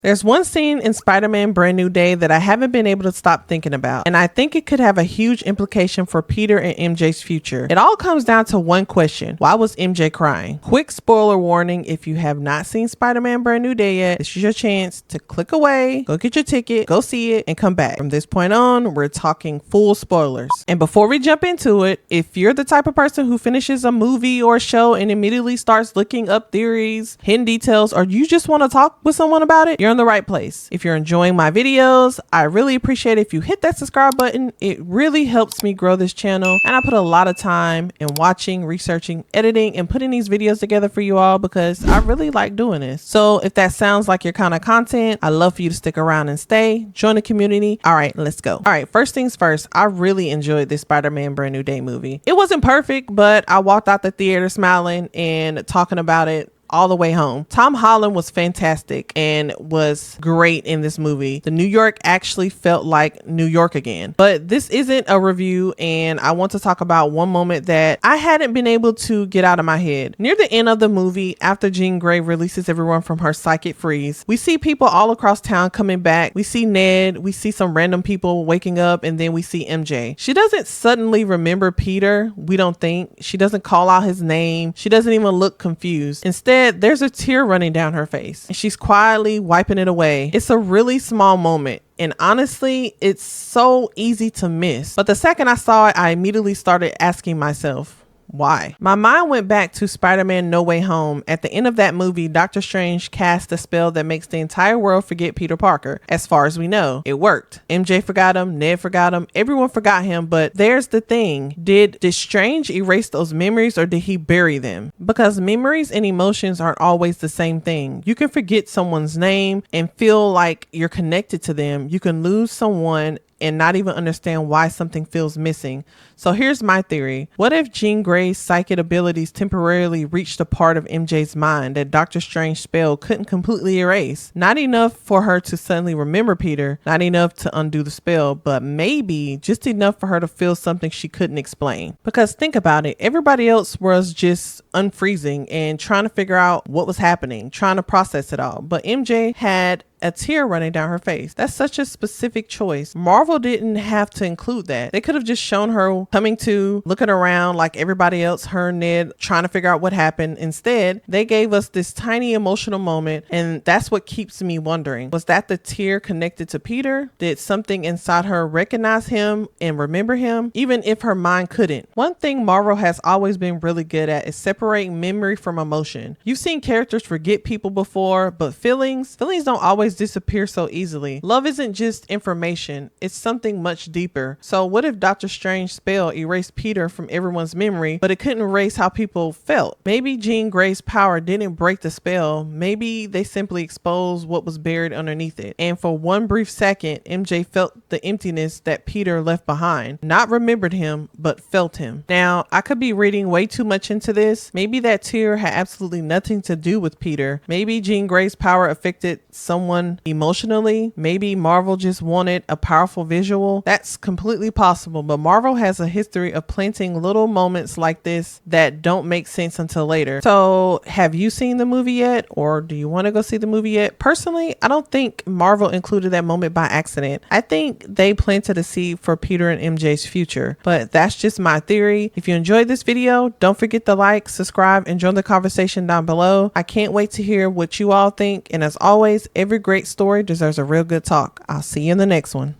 There's one scene in Spider-Man Brand New Day that I haven't been able to stop thinking about, and I think it could have a huge implication for Peter and MJ's future. It all comes down to one question: why was MJ crying? Quick spoiler warning: if you have not seen Spider-Man Brand New Day yet, this is your chance to click away, go get your ticket, go see it, and come back. From this point on, we're talking full spoilers. And before we jump into it, if you're the type of person who finishes a movie or a show and immediately starts looking up theories, hidden details, or you just want to talk with someone about it, you're in the right place. If you're enjoying my videos, I really appreciate it if you hit that subscribe button. It really helps me grow this channel, and I put a lot of time in watching, researching, editing, and putting these videos together for you all because I really like doing this. So if that sounds like your kind of content, I'd love for you to stick around and stay, join the community. All right, let's go. All right, first things first, I really enjoyed this Spider-Man Brand New Day movie. It wasn't perfect, but I walked out the theater smiling and talking about it all the way home. Tom Holland was fantastic and was great in this movie. The New York actually felt like New York again. But this isn't a review, and I want to talk about one moment that I hadn't been able to get out of my head. Near the end of the movie, after Jean Grey releases everyone from her psychic freeze, we see people all across town coming back. We see Ned, we see some random people waking up, and then we see MJ. She doesn't suddenly remember Peter, we don't think. She doesn't call out his name. She doesn't even look confused. Instead, there's a tear running down her face and she's quietly wiping it away. It's a really small moment, and honestly, it's so easy to miss. But the second I saw it, I immediately started asking myself, why? My mind went back to Spider-Man No Way Home. At the end of that movie, Doctor Strange cast a spell that makes the entire world forget Peter Parker. As far as we know, it worked. MJ forgot him, Ned forgot him, everyone forgot him. But there's the thing. Did Strange erase those memories, or did he bury them? Because memories and emotions aren't always the same thing. You can forget someone's name and feel like you're connected to them. You can lose someone and not even understand why something feels missing. So here's my theory. What if Jean Grey's psychic abilities temporarily reached a part of MJ's mind that Doctor Strange's spell couldn't completely erase? Not enough for her to suddenly remember Peter, not enough to undo the spell, but maybe just enough for her to feel something she couldn't explain. Because think about it, everybody else was just unfreezing and trying to figure out what was happening, trying to process it all. But MJ had a tear running down her face. That's such a specific choice. Marvel didn't have to include that. They could have just shown her coming to, looking around like everybody else, her and Ned trying to figure out what happened. Instead, they gave us this tiny emotional moment, and that's what keeps me wondering. Was that the tear connected to Peter? Did something inside her recognize him and remember him, even if her mind couldn't? One thing Marvel has always been really good at is separating memory from emotion. You've seen characters forget people before, but feelings don't always disappear so easily. Love isn't just information, it's something much deeper. So what if Doctor Strange's spell erased Peter from everyone's memory, but it couldn't erase how people felt? Maybe Jean Grey's power didn't break the spell. Maybe they simply exposed what was buried underneath it. And for one brief second, MJ felt the emptiness that Peter left behind. Not remembered him, but felt him. Now, I could be reading way too much into this. Maybe that tear had absolutely nothing to do with Peter. Maybe Jean Grey's power affected someone emotionally. Maybe Marvel just wanted a powerful visual. That's completely possible, but Marvel has a history of planting little moments like this that don't make sense until later. So have you seen the movie yet, or do you want to go see the movie yet? Personally, I don't think Marvel included that moment by accident. I think they planted a seed for Peter and MJ's future, but that's just my theory. If you enjoyed this video, don't forget to like, subscribe, and join the conversation down below. I can't wait to hear what you all think, and as always, every great story deserves a real good talk. I'll see you in the next one.